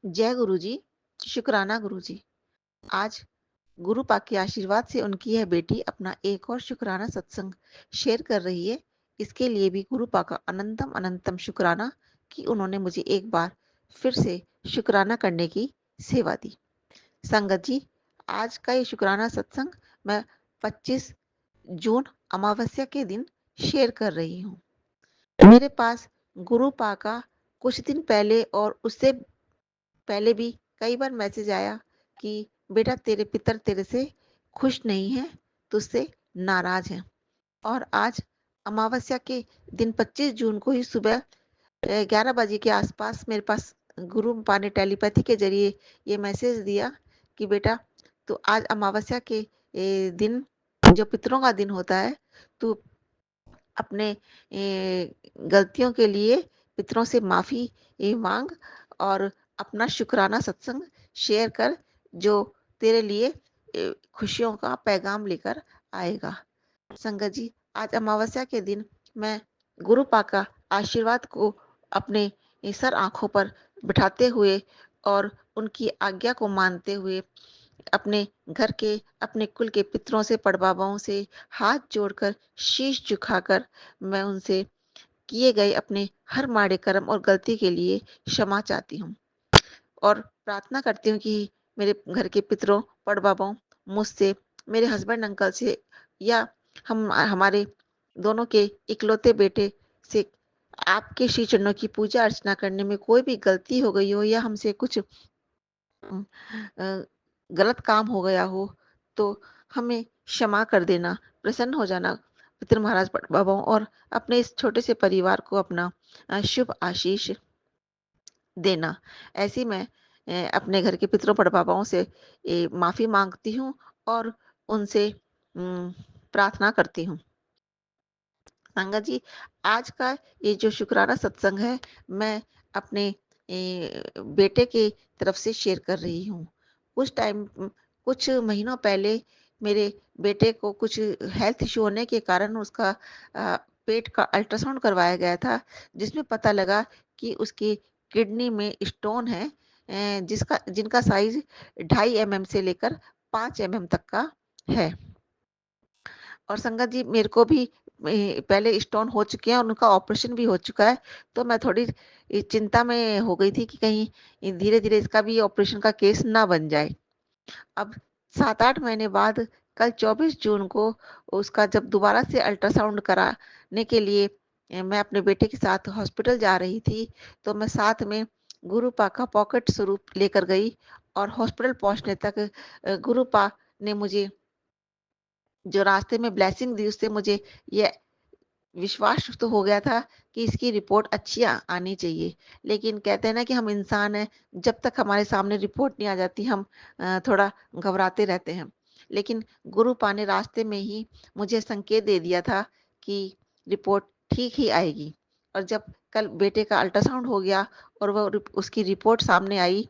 जय गुरु जी, शुक्राना गुरु जी। आज गुरु पाक के आशीर्वाद से उनकी यह बेटी अपना एक और शुक्राना सत्संग शेयर कर रही है। इसके लिए भी गुरु पाक का अनंतम अनंतम शुक्राना कि उन्होंने मुझे एक बार फिर से शुक्राना करने की सेवा दी। संगत जी, आज का ये शुक्राना सत्संग मैं 25 जून अमावस्या के दिन शेयर कर रही हूँ। मेरे पास गुरु पाक का कुछ दिन पहले और उससे पहले भी कई बार मैसेज आया कि बेटा तेरे पितर तेरे से खुश नहीं हैं, तुझसे नाराज हैं। और आज अमावस्या के दिन 25 जून को ही सुबह 11 बजे के आसपास मेरे पास गुरु पा ने टेलीपैथी के जरिए ये मैसेज दिया कि बेटा तो आज अमावस्या के दिन जो पितरों का दिन होता है, तू अपने गलतियों के लिए पितरों से माफ़ी माँग और अपना शुक्राना सत्संग शेयर कर, जो तेरे लिए खुशियों का पैगाम लेकर आएगा। संगत जी, आज अमावस्या के दिन मैं गुरु पाक का आशीर्वाद को अपने सर आँखों पर बिठाते हुए और उनकी आज्ञा को मानते हुए अपने घर के, अपने कुल के पितरों से, बड़बाबाओं से हाथ जोड़कर, शीश झुकाकर मैं उनसे किए गए अपने हर माड़े कर्म और गलती के लिए क्षमा चाहती हूँ और प्रार्थना करती हूँ कि मेरे घर के पितरों, बड़बाबाओं, मुझसे, मेरे हस्बैंड अंकल से या हम हमारे दोनों के इकलौते बेटे से आपके श्री चरणों की पूजा अर्चना करने में कोई भी गलती हो गई हो या हमसे कुछ अ, गलत काम हो गया हो, तो हमें क्षमा कर देना, प्रसन्न हो जाना पितर महाराज बाबाओं और अपने इस छोटे से परिवार को अपना शुभ आशीष देना। ऐसी मैं अपने घर के पितरों बड़बाबाओं से माफ़ी माँगती हूँ और उनसे प्रार्थना करती हूँ। संगत जी, आज का ये जो शुक्राना सत्संग है, मैं अपने बेटे की तरफ से शेयर कर रही हूँ। कुछ महीनों पहले मेरे बेटे को कुछ हेल्थ इश्यू होने के कारण उसका पेट का अल्ट्रासाउंड करवाया गया था, जिसमें पता लगा कि उसकी किडनी में स्टोन है, जिसका जिनका साइज़ 2.5 एमएम से लेकर 5 एमएम तक का है। और संगत जी, मेरे को भी पहले स्टोन हो चुके हैं और उनका ऑपरेशन भी हो चुका है, तो मैं थोड़ी चिंता में हो गई थी कि कहीं धीरे-धीरे इसका भी ऑपरेशन का केस ना बन जाए। अब 7-8 महीने बाद कल 24 जून को उसका जब दोबारा से अल्ट्रासाउंड कराने के लिए मैं अपने बेटे के साथ हॉस्पिटल जा रही थी, तो मैं साथ में गुरु पा का पॉकेट स्वरूप लेकर गई और हॉस्पिटल पहुँचने तक गुरु पा ने मुझे जो रास्ते में ब्लेसिंग दी, उससे मुझे ये विश्वास तो हो गया था कि इसकी रिपोर्ट अच्छी आनी चाहिए। लेकिन कहते हैं ना कि हम इंसान हैं, जब तक हमारे सामने रिपोर्ट नहीं आ जाती हम थोड़ा घबराते रहते हैं। लेकिन गुरु पा ने रास्ते में ही मुझे संकेत दे दिया था कि रिपोर्ट ठीक ही आएगी। और जब कल बेटे का अल्ट्रासाउंड हो गया और वो उसकी रिपोर्ट सामने आई,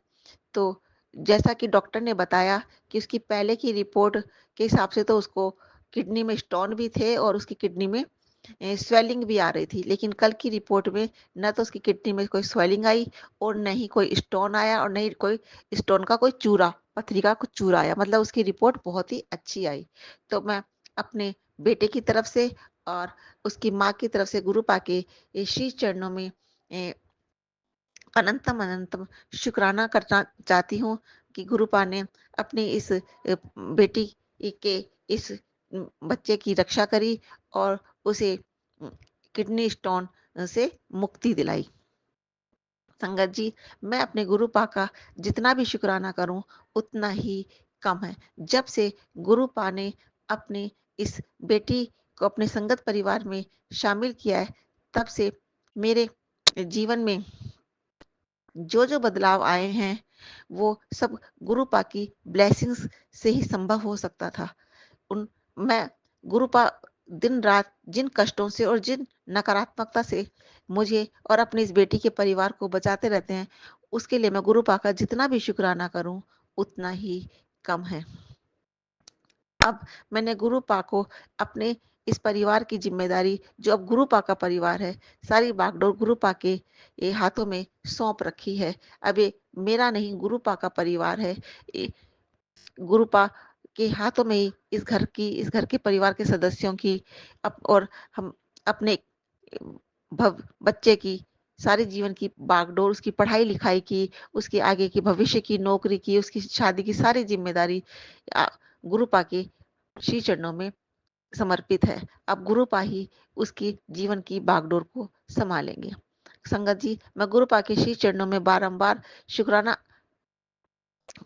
तो जैसा कि डॉक्टर ने बताया कि उसकी पहले की रिपोर्ट के हिसाब से तो उसको किडनी में स्टोन भी थे और उसकी किडनी में स्वेलिंग भी आ रही थी। लेकिन कल की रिपोर्ट में ना तो उसकी किडनी में कोई स्वेलिंग आई और न ही कोई स्टोन आया और न ही कोई स्टोन का कोई चूरा, पथरी का कुछ चूरा आया। मतलब उसकी रिपोर्ट बहुत ही अच्छी आई। तो मैं अपने बेटे की तरफ से और उसकी माँ की तरफ से गुरु पाके श्री चरणों में ए, अनंतम अनंतम शुक्राना करना चाहती हूँ कि गुरुपा ने अपनी इस बेटी के इस बच्चे की रक्षा करी और उसे किडनी स्टोन से मुक्ति दिलाई। संगत जी, मैं अपने गुरु पा का जितना भी शुक्राना करूं उतना ही कम है। जब से गुरु पा ने अपनी इस बेटी को अपने संगत परिवार में शामिल किया है, तब से मेरे जीवन में जो बदलाव आए हैं, वो सब गुरु पा की ब्लेसिंग्स से ही संभव हो सकता था। उन मैं गुरु पा दिन-रात जिन कष्टों से और जिन नकारात्मकता से मुझे और अपनी इस बेटी के परिवार को बचाते रहते हैं, उसके लिए मैं गुरु पा का जितना भी शुक्राना करूँ, उतना ही कम है। अब मैंने गुरु पा को अपने इस परिवार की ज़िम्मेदारी जो अब गुरुपा का परिवार है, सारी बागडोर गुरुपा के ये हाथों में सौंप रखी है। अब ये मेरा नहीं गुरुपा का परिवार है। ये गुरुपा के हाथों में ही इस घर के परिवार के सदस्यों की और हम अपने बच्चे की सारे जीवन की बागडोर, उसकी पढ़ाई लिखाई की, उसके आगे की भविष्य की नौकरी की, उसकी शादी की सारी जिम्मेदारी आ, गुरुपा के श्री चरणों में समर्पित है। अब गुरुपा ही उसकी जीवन की बागडोर को संभालेंगे। संगत जी, मैं गुरुपा के श्री चरणों में बारंबार शुक्राना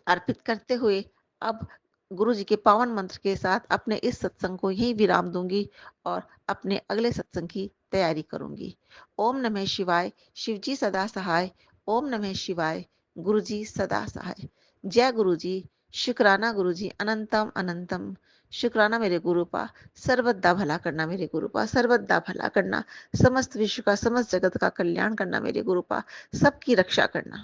अर्पित करते हुए अब गुरु जी के पावन मंत्र के साथ अपने इस सत्संग को यहीं विराम दूंगी और अपने अगले सत्संग की तैयारी करूंगी। ओम नमः शिवाय। शिव जी सदा सहाय। ओम नमः शिवाय। गुरु जी सदा सहाय। जय गुरु जी। शुक्राना गुरु जी, अनंतम अनंतम। शुक्राना मेरे गुरुपा, सर्वदा भला करना मेरे गुरुपा, सर्वदा भला करना, समस्त विश्व का समस्त जगत का कल्याण करना मेरे गुरुपा, सबकी रक्षा करना।